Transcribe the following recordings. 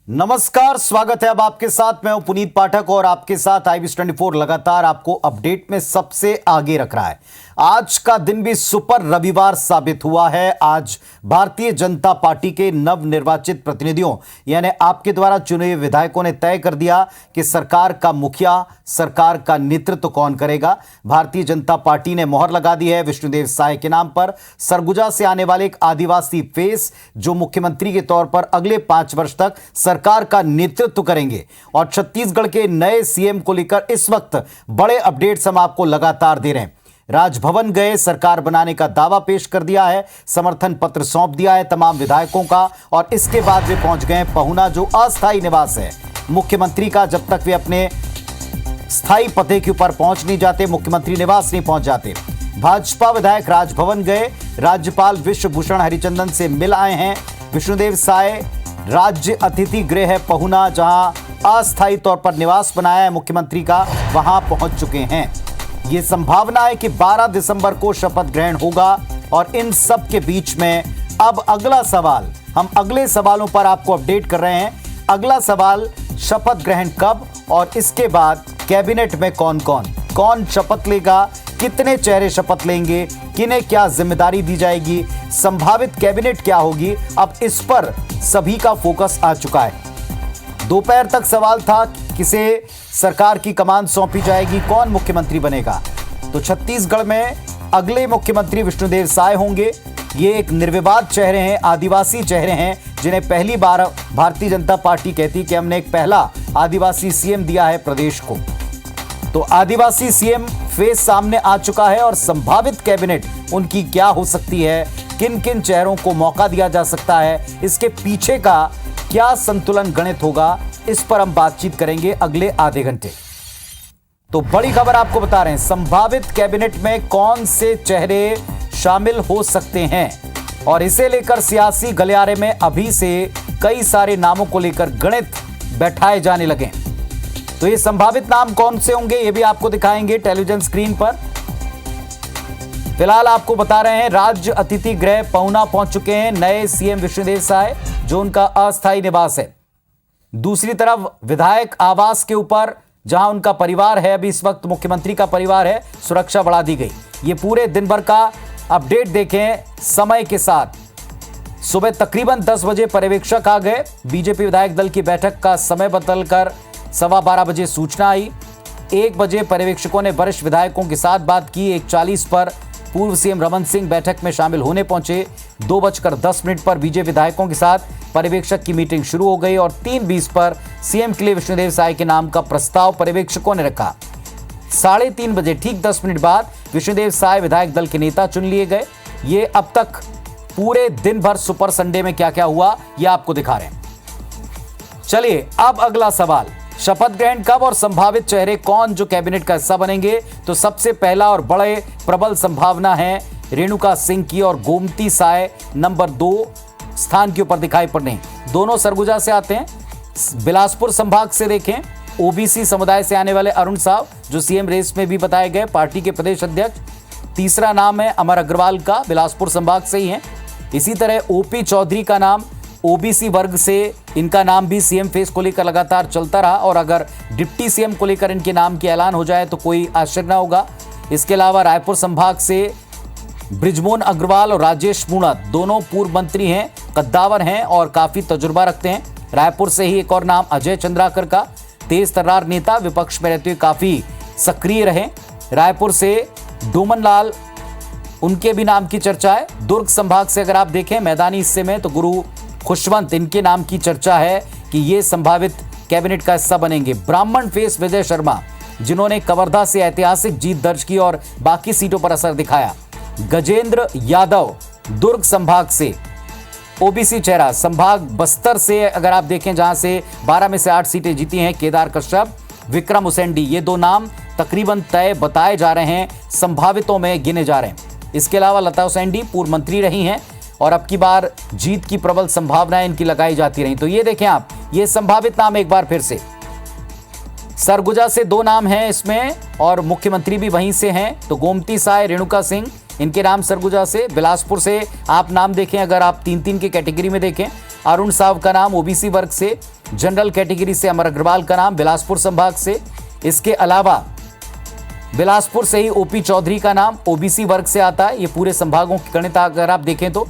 नमस्कार, स्वागत है अब आपके साथ। मैं हूं पुनीत पाठक और आपके साथ IBS24 लगातार आपको अपडेट में सबसे आगे रख रहा है। आज का दिन भी सुपर रविवार साबित हुआ है। आज भारतीय जनता पार्टी के नवनिर्वाचित प्रतिनिधियों यानी आपके द्वारा चुने हुए विधायकों ने तय कर दिया कि सरकार का मुखिया, सरकार का नेतृत्व कौन करेगा। भारतीय जनता पार्टी ने मोहर लगा दी है विष्णुदेव साय के नाम पर। सरगुजा से आने वाले एक आदिवासी फेस जो मुख्यमंत्री के तौर पर अगले 5 वर्ष तक सरकार का नेतृत्व करेंगे। और छत्तीसगढ़ के नए सीएम को लेकर इस वक्त बड़े अपडेट्स हम आपको लगातार दे रहे हैं। राजभवन गए, सरकार बनाने का दावा पेश कर दिया है, समर्थन पत्र सौंप दिया है तमाम विधायकों का। और इसके बाद वे पहुंच गए पहुना, जो अस्थायी निवास है मुख्यमंत्री का। जब तक वे अपने स्थायी पते के ऊपर पहुंच नहीं जाते, मुख्यमंत्री निवास नहीं पहुंच जाते। भाजपा विधायक राजभवन गए, राज्यपाल विश्वभूषण हरिचंदन से मिल आए हैं। विष्णुदेव साय राज्य अतिथि गृह है पहुना, जहां अस्थायी तौर पर निवास बनाया है मुख्यमंत्री का, वहां पहुंच चुके हैं। ये संभावना है कि 12 दिसंबर को शपथ ग्रहण होगा। और इन सब के बीच में अब अगला सवाल, हम अगले सवालों पर आपको अपडेट कर रहे हैं। अगला सवाल, शपथ ग्रहण कब और इसके बाद कैबिनेट में कौन शपथ लेगा, कितने चेहरे शपथ लेंगे, किन्हें क्या जिम्मेदारी दी जाएगी, संभावित कैबिनेट क्या होगी। अब इस पर सभी का फोकस आ चुका है। दोपहर तक सवाल था किसे सरकार की कमान सौंपी जाएगी, कौन मुख्यमंत्री बनेगा। तो छत्तीसगढ़ में अगले मुख्यमंत्री विष्णुदेव साय होंगे। ये एक निर्विवाद चेहरे हैं, आदिवासी चेहरे हैं, जिन्हें पहली बार भारतीय जनता पार्टी कहती कि हमने एक पहला आदिवासी सीएम दिया है प्रदेश को। तो आदिवासी सीएम फेस सामने आ चुका है और संभावित कैबिनेट उनकी क्या हो सकती है, किन किन चेहरों को मौका दिया जा सकता है, इसके पीछे का क्या संतुलन गणित होगा, इस पर हम बातचीत करेंगे अगले आधे घंटे। तो बड़ी खबर आपको बता रहे हैं, संभावित कैबिनेट में कौन से चेहरे शामिल हो सकते हैं। और इसे लेकर सियासी गलियारे में अभी से कई सारे नामों को लेकर गणित बैठाए जाने लगे। तो ये संभावित नाम कौन से होंगे, ये भी आपको दिखाएंगे टेलीविजन स्क्रीन पर। फिलहाल आपको बता रहे हैं, राज्य अतिथि गृह पहुना पहुंच चुके हैं नए सीएम विष्णुदेव साय, जो उनका अस्थायी निवास है। दूसरी तरफ विधायक आवास के ऊपर, जहां उनका परिवार है, अभी इस वक्त मुख्यमंत्री का परिवार है, सुरक्षा बढ़ा दी गई। ये पूरे दिन भर का अपडेट देखें समय के साथ। सुबह तकरीबन 10 बजे पर्यवेक्षक आ गए। बीजेपी विधायक दल की बैठक का समय बदलकर 12:15 बजे सूचना आई। 1 बजे पर्यवेक्षकों ने वरिष्ठ विधायकों के साथ बात की। 1:40 पर पूर्व सीएम रमन सिंह बैठक में शामिल होने पहुंचे। 2:10 पर बीजेपी विधायकों के साथ पर्यवेक्षक की मीटिंग शुरू हो गई और 3:20 पर सीएम के लिए विष्णुदेव साय के नाम का प्रस्ताव पर्यवेक्षकों ने रखा। 3:30 बजे ठीक 10 मिनट बाद विष्णुदेव साय विधायक दल के नेता चुन लिए गए। ये अब तक पूरे दिन भर सुपर संडे में क्या क्या हुआ, ये आपको दिखा रहे हैं। चलिए अब अगला सवाल, शपथ ग्रहण कब और संभावित चेहरे कौन जो कैबिनेट का हिस्सा बनेंगे। तो सबसे पहला और बड़े प्रबल संभावना है रेणुका सिंह की, और गोमती साय नंबर 2 स्थान के ऊपर दिखाई पड़ने। दोनों सरगुजा से आते हैं। बिलासपुर संभाग से देखें, ओबीसी समुदाय से आने वाले अरुण साव, जो सीएम रेस में भी बताए गए, पार्टी के प्रदेश अध्यक्ष। तीसरा नाम है अमर अग्रवाल का, बिलासपुर संभाग से ही है। इसी तरह ओपी चौधरी का नाम, ओबीसी वर्ग से, इनका नाम भी सीएम फेस को लेकर लगातार चलता रहा। और अगर डिप्टी सीएम को लेकर इनके नाम की ऐलान हो जाए तो कोई आश्चर्य न होगा। इसके अलावा रायपुर संभाग से बृजमोहन अग्रवाल और राजेश मूणत, दोनों पूर्व मंत्री हैं, कद्दावर हैं और काफी तजुर्बा रखते हैं। रायपुर से ही एक और नाम अजय चंद्राकर का, तेज तर्रार नेता, विपक्ष में रहते हुए काफी सक्रिय रहे। रायपुर से डोमन लाल, उनके भी नाम की चर्चा है। दुर्ग संभाग से अगर आप देखें मैदानी हिस्से में, तो गुरु खुशवंत, इनके नाम की चर्चा है कि ये संभावित कैबिनेट का हिस्सा बनेंगे। ब्राह्मण फेस विजय शर्मा, जिन्होंने कवर्धा से ऐतिहासिक जीत दर्ज की और बाकी सीटों पर असर दिखाया। गजेंद्र यादव दुर्ग संभाग से, ओबीसी चेहरा। संभाग बस्तर से अगर आप देखें, जहां से 12 में से 8 सीटें जीती हैं, केदार कश्यप, विक्रम उसेंडी, ये 2 नाम तकरीबन तय बताए जा रहे हैं, संभावितों में गिने जा रहे हैं। इसके अलावा लता उसेंडी पूर्व मंत्री रही हैं और अब की बार जीत की प्रबल संभावनाएं इनकी लगाई जाती रही। तो ये देखें आप, ये संभावित नाम एक बार फिर से। सरगुजा से 2 नाम हैं इसमें और मुख्यमंत्री भी वहीं से हैं। तो गोमती साय, रेणुका सिंह, इनके नाम सरगुजा से। बिलासपुर से आप नाम देखें, अगर आप 3-3 की कैटेगरी में देखें अरुण साव का नाम ओबीसी वर्ग से, जनरल कैटेगरी से अमर अग्रवाल का नाम बिलासपुर संभाग से। इसके अलावा बिलासपुर से ही ओपी चौधरी का नाम ओबीसी वर्ग से आता है। ये पूरे संभागों की गणित अगर आप देखें तो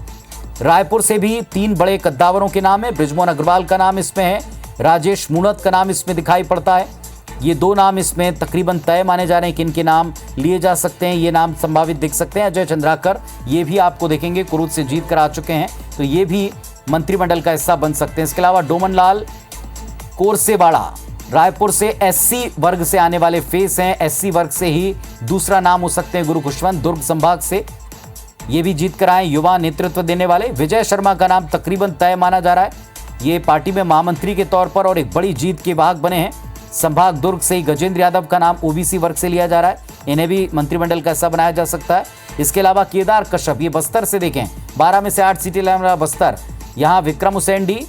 रायपुर से भी 3 बड़े कद्दावरों के नाम है। बृजमोहन अग्रवाल का नाम इसमें है, राजेश मूणत का नाम इसमें दिखाई पड़ता है। ये 2 नाम इसमें तकरीबन तय माने जा रहे हैं कि इनके नाम लिए जा सकते हैं, ये नाम संभावित दिख सकते हैं। अजय चंद्राकर ये भी आपको देखेंगे कुरुद से जीत कर आ चुके हैं, तो ये भी मंत्रिमंडल का हिस्सा बन सकते हैं। इसके अलावा डोमन लाल कोरसेवाड़ा रायपुर से एससी वर्ग से आने वाले फेस हैं, एससी वर्ग से ही दूसरा नाम हो सकते हैं गुरु खुशवंत दुर्ग संभाग से, ये भी जीत कर आए। युवा नेतृत्व देने वाले विजय शर्मा का नाम तकरीबन तय माना जा रहा है, ये पार्टी में महामंत्री के तौर पर और एक बड़ी जीत के वाहक बने हैं। संभाग दुर्ग से ही गजेंद्र यादव का नाम ओबीसी वर्ग से लिया जा रहा है, इन्हें भी मंत्रिमंडल का हिस्सा बनाया जा सकता है। इसके अलावा केदार कश्यप, ये बस्तर से देखें 12 में से 8 सीटें लेने वाला बस्तर, यहाँ विक्रम उसेंडी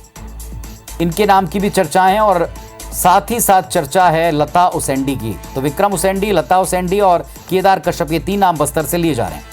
इनके नाम की भी चर्चाएं हैं और साथ ही साथ चर्चा है लता उसेंडी की। तो विक्रम उसेंडी, लता उसेंडी और केदार कश्यप, ये 3 नाम बस्तर से लिए जा रहे हैं।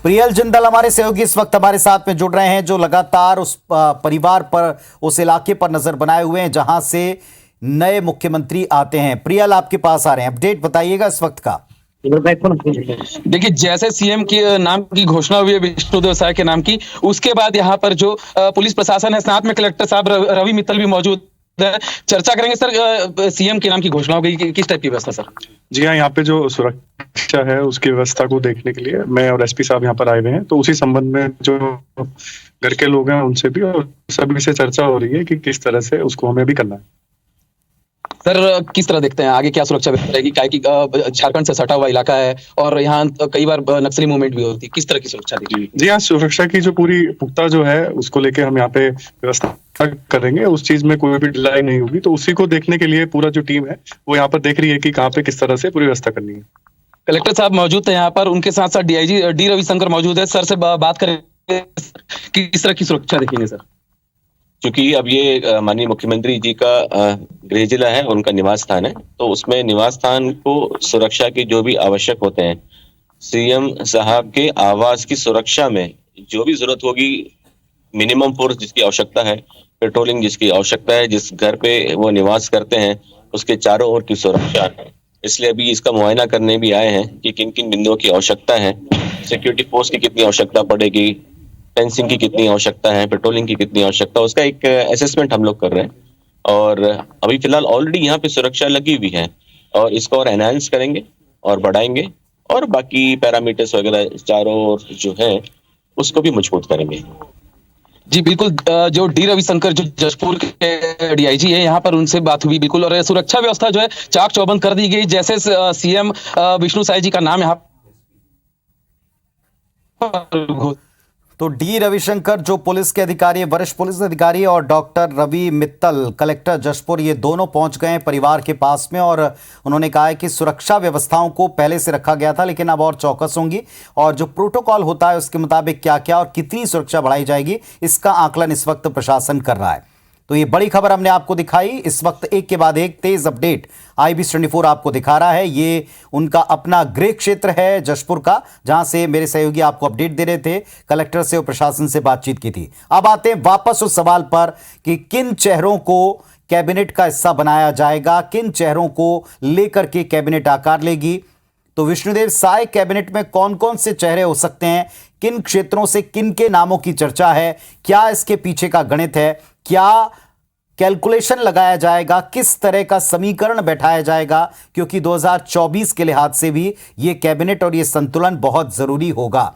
प्रियल जिंदल हमारे सहयोगी इस वक्त हमारे साथ में जुड़ रहे हैं, जो लगातार उस परिवार पर, उस इलाके पर नजर बनाए हुए हैं जहां से नए मुख्यमंत्री आते हैं। प्रियल आपके पास आ रहे हैं, अपडेट बताइएगा इस वक्त का। देखिए, जैसे सीएम के नाम की घोषणा हुई है विष्णुदेव साय के नाम की, उसके बाद यहाँ पर जो पुलिस प्रशासन है, साथ में कलेक्टर साहब रवि मित्तल भी मौजूद है। चर्चा करेंगे सर, सीएम के नाम की घोषणा हो गई, किस टाइप की व्यवस्था सर? जी हाँ, यहाँ पे जो सुरक्षा है उसकी व्यवस्था को देखने के लिए मैं और एसपी साहब यहाँ पर आए हुए हैं, तो उसी संबंध में जो घर के लोग हैं उनसे भी और सभी से चर्चा हो रही है कि किस तरह से उसको हमें भी करना है। सर, किस तरह देखते हैं आगे क्या सुरक्षा व्यवस्था रहेगी? क्या कि झारखंड से सटा हुआ इलाका है और यहाँ कई बार नक्सली मूवमेंट भी होती है, किस तरह की सुरक्षा देगी? जी हाँ, सुरक्षा की जो पूरी पुख्ता जो है उसको लेके हम यहाँ पे व्यवस्था करेंगे, उस चीज में कोई भी ढिलाई नहीं होगी। तो उसी को देखने के लिए पूरा जो टीम है वो यहाँ पर देख रही है कि कहाँ पे किस तरह से पूरी व्यवस्था करनी है। कलेक्टर साहब मौजूद थे यहाँ पर, उनके साथ साथ डीआईजी डी रविशंकर मौजूद है। सर से बात करें कि किस तरह की सुरक्षा देखेंगे सर? क्योंकि अब ये माननीय मुख्यमंत्री जी का गृह जिला है, उनका निवास स्थान है, तो उसमें निवास स्थान को सुरक्षा के जो भी आवश्यक होते हैं, सीएम साहब के आवास की सुरक्षा में जो भी जरूरत होगी, मिनिमम फोर्स जिसकी आवश्यकता है, पेट्रोलिंग जिसकी आवश्यकता है, जिस घर पे वो निवास करते हैं उसके चारों ओर की सुरक्षा, इसलिए अभी इसका मुआयना करने भी आए हैं कि किन किन बिंदुओं की आवश्यकता है, सिक्योरिटी फोर्स की कितनी आवश्यकता पड़ेगी, फेंसिंग की कितनी आवश्यकता है, पेट्रोलिंग की कितनी आवश्यकता, उसका एक असेसमेंट हम लोग कर रहे हैं। और अभी फिलहाल ऑलरेडी यहाँ पे सुरक्षा लगी हुई है और इसको और एनहांस करेंगे और बढ़ाएंगे और बाकी पैरामीटर्स वगैरह चारों ओर जो है उसको भी मजबूत करेंगे। जी बिल्कुल, जो डी रविशंकर जो जशपुर के डीआईजी है, यहाँ पर उनसे बात हुई बिल्कुल, और सुरक्षा व्यवस्था जो है चाक चौबंद कर दी गई। जैसे सीएम विष्णु साय जी का नाम यहाँ तो डी रविशंकर जो पुलिस के अधिकारी, वरिष्ठ पुलिस अधिकारी, और डॉक्टर रवि मित्तल कलेक्टर जशपुर, ये दोनों पहुंच गए हैं परिवार के पास में और उन्होंने कहा है कि सुरक्षा व्यवस्थाओं को पहले से रखा गया था लेकिन अब और चौकस होंगी और जो प्रोटोकॉल होता है उसके मुताबिक क्या क्या और कितनी सुरक्षा बढ़ाई जाएगी इसका आकलन इस वक्त प्रशासन कर रहा है। तो ये बड़ी खबर हमने आपको दिखाई। इस वक्त एक के बाद एक तेज अपडेट IB24 आपको दिखा रहा है। ये उनका अपना गृह क्षेत्र है जशपुर का, जहां से मेरे सहयोगी आपको अपडेट दे रहे थे, कलेक्टर से और प्रशासन से बातचीत की थी। अब आते हैं वापस उस सवाल पर कि किन चेहरों को कैबिनेट का हिस्सा बनाया जाएगा, किन चेहरों को लेकर के कैबिनेट आकार लेगी। तो विष्णुदेव साय कैबिनेट में कौन कौन से चेहरे हो सकते हैं, किन क्षेत्रों से किन के नामों की चर्चा है, क्या इसके पीछे का गणित है, क्या कैलकुलेशन लगाया जाएगा, किस तरह का समीकरण बैठाया जाएगा, क्योंकि 2024 के लिहाज से भी यह कैबिनेट और यह संतुलन बहुत जरूरी होगा।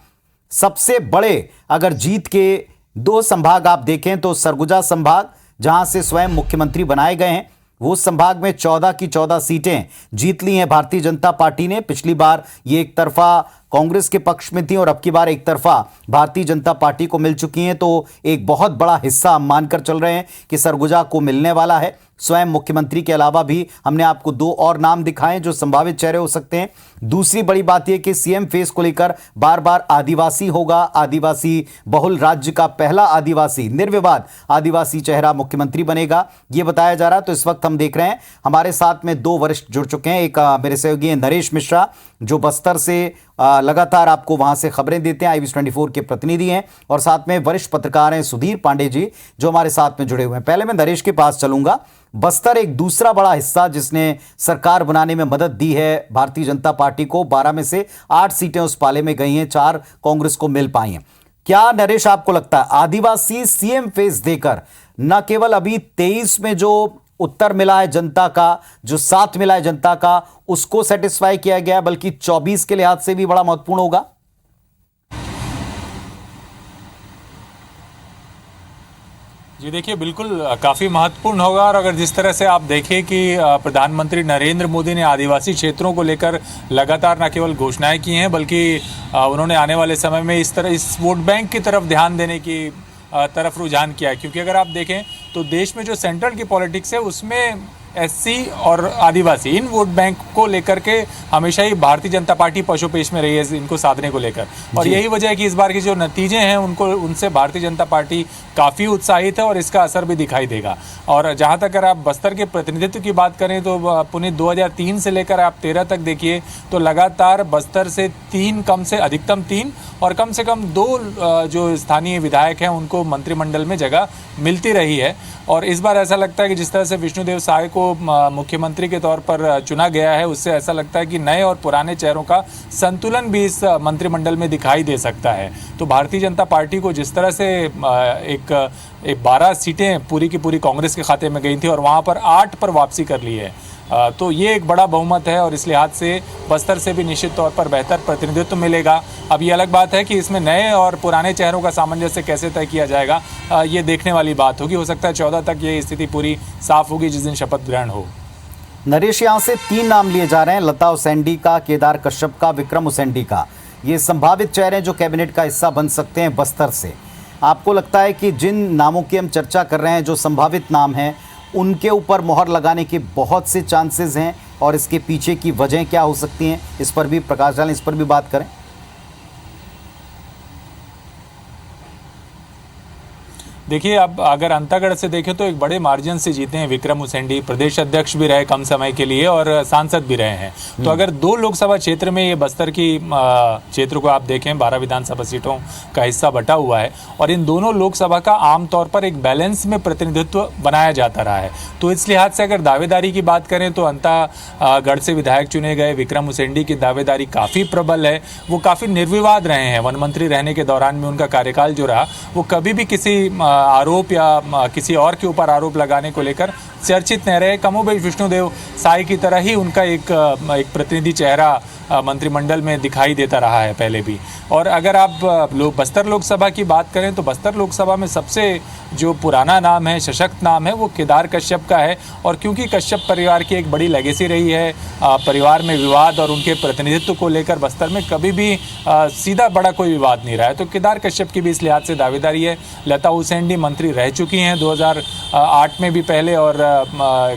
सबसे बड़े अगर जीत के 2 संभाग आप देखें तो सरगुजा संभाग, जहां से स्वयं मुख्यमंत्री बनाए गए हैं, वो संभाग में 14 की 14 सीटें जीत ली हैं भारतीय जनता पार्टी ने। पिछली बार ये एक तरफा कांग्रेस के पक्ष में थी और अब की बार एक तरफा भारतीय जनता पार्टी को मिल चुकी हैं। तो एक बहुत बड़ा हिस्सा हम मानकर चल रहे हैं कि सरगुजा को मिलने वाला है। स्वयं मुख्यमंत्री के अलावा भी हमने आपको 2 और नाम दिखाए जो संभावित चेहरे हो सकते हैं। दूसरी बड़ी बात यह कि सीएम फेस को लेकर बार बार आदिवासी होगा, आदिवासी बहुल राज्य का पहला आदिवासी, निर्विवाद आदिवासी चेहरा मुख्यमंत्री बनेगा, यह बताया जा रहा है। तो इस वक्त हम देख रहे हैं हमारे साथ में 2 वरिष्ठ जुड़ चुके हैं। एक मेरे सहयोगी नरेश मिश्रा जो बस्तर से लगातार आपको वहां से खबरें देते हैं, IBS24 के प्रतिनिधि हैं और साथ में वरिष्ठ पत्रकार हैं सुधीर पांडे जी जो हमारे साथ में जुड़े हुए हैं। पहले मैं नरेश के पास चलूंगा। बस्तर एक दूसरा बड़ा हिस्सा जिसने सरकार बनाने में मदद दी है भारतीय जनता पार्टी को। 12 में से 8 सीटें उस पाले में गई हैं, 4 कांग्रेस को मिल पाई हैं। क्या नरेश आपको लगता है आदिवासी सीएम फेस देकर न केवल अभी 23 में जो उत्तर मिला है जनता का, जो साथ मिला है जनता का, उसको सेटिस्फाई किया गया बल्कि 24 के लिहाज से भी बड़ा महत्वपूर्ण होगा? जी देखिए, बिल्कुल काफ़ी महत्वपूर्ण होगा। और अगर जिस तरह से आप देखें कि प्रधानमंत्री नरेंद्र मोदी ने आदिवासी क्षेत्रों को लेकर लगातार न केवल घोषणाएं की हैं बल्कि उन्होंने आने वाले समय में इस वोट बैंक की तरफ ध्यान देने की तरफ रुझान किया है। क्योंकि अगर आप देखें तो देश में जो सेंट्रल की पॉलिटिक्स है उसमें SC और आदिवासी इन वोट बैंक को लेकर के हमेशा ही भारतीय जनता पार्टी पशुपेश में रही है इनको साधने को लेकर। और यही वजह है कि इस बार के जो नतीजे हैं उनसे भारतीय जनता पार्टी काफ़ी उत्साहित है और इसका असर भी दिखाई देगा। और जहां तक अगर आप बस्तर के प्रतिनिधित्व की बात करें तो पुनीत 2003 से लेकर आप 13 तक देखिए तो लगातार बस्तर से 3 कम से अधिकतम 3 और कम से कम 2 जो स्थानीय विधायक हैं उनको मंत्रिमंडल में जगह मिलती रही है। और इस बार ऐसा लगता है कि जिस तरह से विष्णुदेव साय को मुख्यमंत्री के तौर पर चुना गया है उससे ऐसा लगता है कि नए और पुराने चेहरों का संतुलन भी इस मंत्रिमंडल में दिखाई दे सकता है। तो भारतीय जनता पार्टी को जिस तरह से एक 12 सीटें पूरी की पूरी कांग्रेस के खाते में गई थी और वहां पर 8 पर वापसी कर ली है, तो ये एक बड़ा बहुमत है और इस लिहाज से बस्तर से भी निश्चित तौर पर बेहतर प्रतिनिधित्व मिलेगा। अब ये अलग बात है कि इसमें नए और पुराने चेहरों का सामंजस्य कैसे तय किया जाएगा, ये देखने वाली बात होगी। हो सकता है 14 तक ये स्थिति पूरी साफ होगी जिस दिन शपथ ग्रहण हो। नरेश, यहाँ से 3 नाम लिए जा रहे हैं, लता उसेंडी का, केदार कश्यप का, विक्रम उसेंडी का। ये संभावित चेहरे जो कैबिनेट का हिस्सा बन सकते हैं बस्तर से। आपको लगता है कि जिन नामों की हम चर्चा कर रहे हैं जो संभावित नाम हैं उनके ऊपर मोहर लगाने के बहुत से चांसेस हैं और इसके पीछे की वजह क्या हो सकती हैं, इस पर भी प्रकाश डालें, इस पर भी बात करें। देखिए, अब अगर अंतागढ़ से देखें तो एक बड़े मार्जिन से जीते हैं विक्रम उसेंडी, प्रदेश अध्यक्ष भी रहे कम समय के लिए और सांसद भी रहे हैं। तो अगर 2 लोकसभा क्षेत्र में ये बस्तर की क्षेत्र को आप देखें 12 विधानसभा सीटों का हिस्सा बटा हुआ है और इन दोनों लोकसभा का आमतौर पर एक बैलेंस में प्रतिनिधित्व बनाया जाता रहा है। तो इस लिहाज से अगर दावेदारी की बात करें तो अंतागढ़ से विधायक चुने गए विक्रम उसेंडी की दावेदारी काफ़ी प्रबल है। वो काफ़ी निर्विवाद रहे हैं, वन मंत्री रहने के दौरान में उनका कार्यकाल जो रहा वो कभी भी किसी आरोप या किसी और के ऊपर आरोप लगाने को लेकर चर्चित नहीं रहे। कमोबेश विष्णुदेव साय की तरह ही उनका एक प्रतिनिधि चेहरा मंत्रिमंडल में दिखाई देता रहा है पहले भी। और अगर आप बस्तर लोकसभा की बात करें तो बस्तर लोकसभा में सबसे जो पुराना नाम है, सशक्त नाम है, वो केदार कश्यप का है। और क्योंकि कश्यप परिवार की एक बड़ी लेगेसी रही है, परिवार में विवाद और उनके प्रतिनिधित्व को लेकर बस्तर में कभी भी सीधा बड़ा कोई विवाद नहीं रहा है, तो केदार कश्यप की भी इस लिहाज से दावेदारी है। लता उसेंडी मंत्री रह चुकी हैं 2008 में भी पहले, और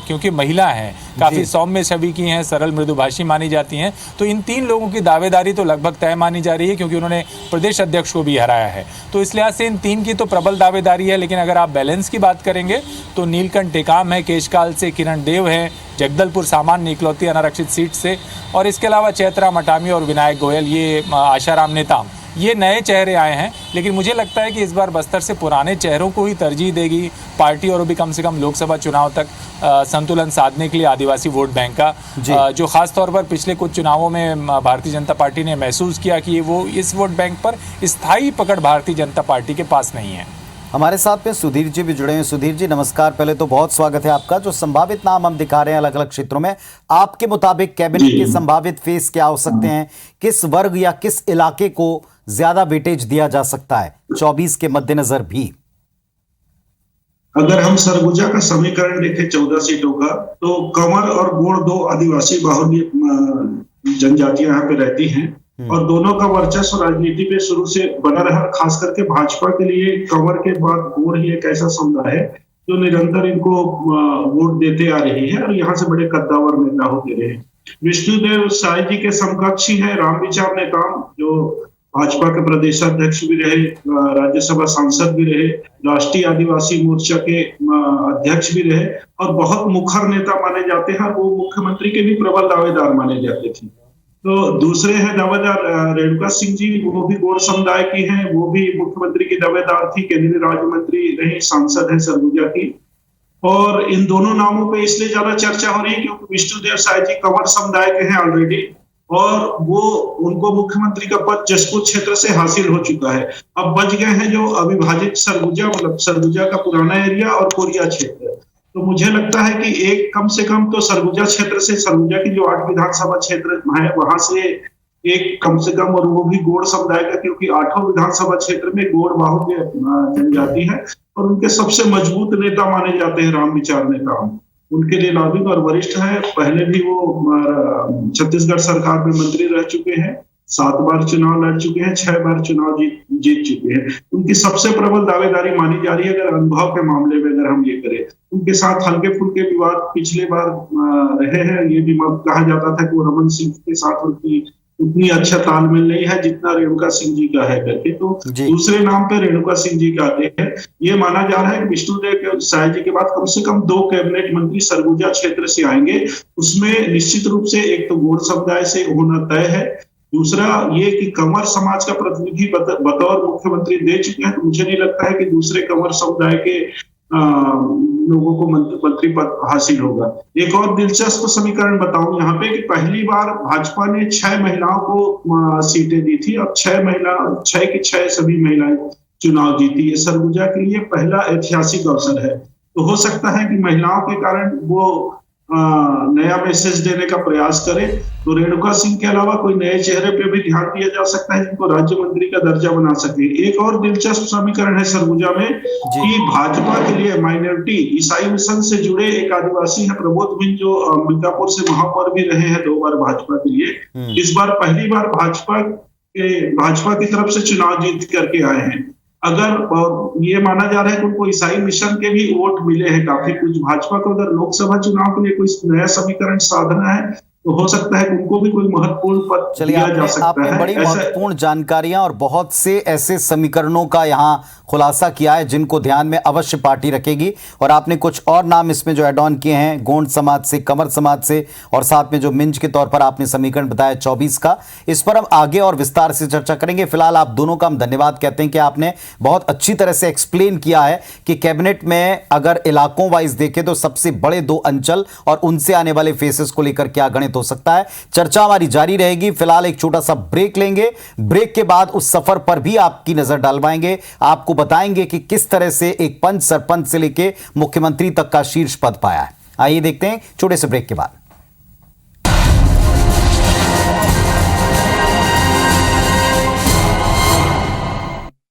क्योंकि महिला हैं, काफ़ी सौम्य छवि की हैं, सरल मृदुभाषी मानी जाती हैं, तो इन 3 लोगों की दावेदारी तो लगभग तय मानी जा रही है क्योंकि उन्होंने प्रदेश अध्यक्ष को भी हराया है। तो इस लिहाज से इन 3 की तो प्रबल दावेदारी है। लेकिन अगर आप बैलेंस की बात करेंगे तो नीलकंठ टेकाम है केशकाल से, किरण देव है जगदलपुर सामान्य इकलौती अनारक्षित सीट से, और इसके अलावा चैत्रा मटामी और विनायक गोयल, ये आशाराम नेताम, ये नए चेहरे आए हैं। लेकिन मुझे लगता है कि इस बार बस्तर से पुराने चेहरों को ही तरजीह देगी पार्टी और भी कम से कम लोकसभा चुनाव तक संतुलन साधने के लिए आदिवासी वोट बैंक का, जो खास तौर पर पिछले कुछ चुनावों में भारतीय जनता पार्टी ने महसूस किया कि वो इस वोट बैंक पर स्थायी पकड़ भारतीय जनता पार्टी के पास नहीं है। हमारे साथ में सुधीर जी भी जुड़े हैं। सुधीर जी नमस्कार, पहले तो बहुत स्वागत है आपका। जो संभावित नाम हम दिखा रहे हैं अलग अलग क्षेत्रों में, आपके मुताबिक कैबिनेट के संभावित फेस क्या हो सकते हैं? किस वर्ग या किस इलाके को ज्यादा वेटेज दिया जा सकता है 24 के मद्देनजर भी? अगर हम सरगुजा का समीकरण देखें 14 सीटों का, तो कंवर और गोंड 2 आदिवासी बाहुल्य जनजातियां यहाँ पे रहती हैं और दोनों का वर्चस्व राजनीति में शुरू से बना रहा। खास करके भाजपा के लिए कंवर के बाद गोंड ही एक ऐसा समुदाय है जो निरंतर इनको वोट देते आ रही है और यहाँ से बड़े कद्दावर नेता होते रहे। विष्णुदेव साय जी के समकक्ष ही है रामविचार नेताम, जो भाजपा के प्रदेशाध्यक्ष भी रहे, राज्यसभा सांसद भी रहे, राष्ट्रीय आदिवासी मोर्चा के अध्यक्ष भी रहे और बहुत मुखर नेता माने जाते हैं। वो मुख्यमंत्री के भी प्रबल दावेदार माने जाते थे। तो दूसरे हैं दावेदार रेणुका सिंह जी, वो भी गौड़ समुदाय की हैं, वो भी मुख्यमंत्री की दावेदार थी, केंद्रीय राज्य मंत्री रही, सांसद है सरगुजा की। और इन दोनों नामों पे इसलिए ज्यादा चर्चा हो रही है क्योंकि विष्णुदेव साय जी कंवर समुदाय के हैं ऑलरेडी, और वो उनको मुख्यमंत्री का पद जशपुर क्षेत्र से हासिल हो चुका है। अब बच गए हैं जो अविभाजित सरगुजा, मतलब सरगुजा का पुराना एरिया और कोरिया क्षेत्र। तो मुझे लगता है कि एक कम से कम तो सरगुजा क्षेत्र से, सरगुजा की जो 8 विधानसभा क्षेत्र है वहां से एक कम से कम, और वो भी गौड़ समुदाय का, क्योंकि 8 विधानसभा क्षेत्र में गौड़ बाहुल्य जनजाति है और उनके सबसे मजबूत नेता माने जाते हैं राम विचार नेताम। उनके लिए लॉबिंग और वरिष्ठ है, पहले भी वो छत्तीसगढ़ सरकार में मंत्री रह चुके हैं, 7 बार चुनाव लड़ चुके हैं, 6 बार चुनाव जीत चुके हैं। उनकी सबसे प्रबल दावेदारी मानी जा रही है अगर अनुभव के मामले में अगर हम ये करें। उनके साथ हल्के फुल्के विवाद पिछले बार रहे हैं, ये भी कहा जाता था कि वो रमन सिंह के साथ उनकी उतनी अच्छा तालमेल नहीं है जितना रेणुका सिंह जी का है करके। तो दूसरे नाम पे रेणुका सिंह जी का आते हैं। ये माना जा रहा है कि विष्णुदेव साय जी के बाद कम से कम 2 कैबिनेट मंत्री सरगुजा क्षेत्र से आएंगे। उसमें निश्चित रूप से एक तो गौड़ समुदाय से होना तय है, दूसरा ये कि कंवर समाज का प्रतिनिधि बतौर मुख्यमंत्री दे चुके हैं, तो मुझे नहीं लगता है कि दूसरे कंवर समुदाय के लोगों को मंत्री पद हासिल होगा। एक और दिलचस्प समीकरण बताऊं यहाँ पे कि पहली बार भाजपा ने 6 महिलाओं को सीटें दी थी, अब 6 की 6 सभी महिलाएं चुनाव जीती। ये सरगुजा के लिए पहला ऐतिहासिक अवसर है। तो हो सकता है कि महिलाओं के कारण वो नया मैसेज देने का प्रयास करे। तो रेणुका सिंह के अलावा कोई नए चेहरे पे भी ध्यान दिया जा सकता है जिनको राज्य मंत्री का दर्जा बना सके। एक और दिलचस्प समीकरण है सरगुजा में कि भाजपा के लिए माइनॉरिटी ईसाई मिशन से जुड़े एक आदिवासी है प्रबोध बिन, जो अंबिकापुर से महापौर भी रहे हैं 2 बार भाजपा के लिए। इस बार पहली बार भाजपा की तरफ से चुनाव जीत करके आए हैं। अगर ये माना जा रहा है कि उनको ईसाई मिशन के भी वोट मिले हैं काफी कुछ, भाजपा को अगर लोकसभा चुनाव के लिए कोई नया समीकरण साधना है तो हो सकता है कि उनको भी कोई महत्वपूर्ण पद दिया जा सकता है। आपने बड़ी महत्वपूर्ण जानकारियां और बहुत से ऐसे समीकरणों का यहां खुलासा किया है जिनको ध्यान में अवश्य पार्टी रखेगी। और आपने कुछ और नाम इसमें जो ऐड ऑन किए हैं, गोंड समाज से, कंवर समाज से, और साथ में जो मिंज के तौर पर आपने समीकरण बताया 24 का, इस पर हम आगे और विस्तार से चर्चा करेंगे। फिलहाल आप दोनों का हम धन्यवाद कहते हैं कि आपने बहुत अच्छी तरह से एक्सप्लेन किया है कि कैबिनेट में अगर इलाकों वाइज देखें तो सबसे बड़े 2 अंचल और उनसे आने वाले फेसेस को लेकर क्या गणित हो सकता है। चर्चा हमारी जारी रहेगी। फिलहाल एक छोटा सा ब्रेक लेंगे, ब्रेक के बाद उस सफर पर भी आपकी नजर डालवाएंगे, आपको बताएंगे कि किस तरह से एक पंच सरपंच से लेकर मुख्यमंत्री तक का शीर्ष पद पाया है। आइए देखते हैं छोटे से ब्रेक के बाद।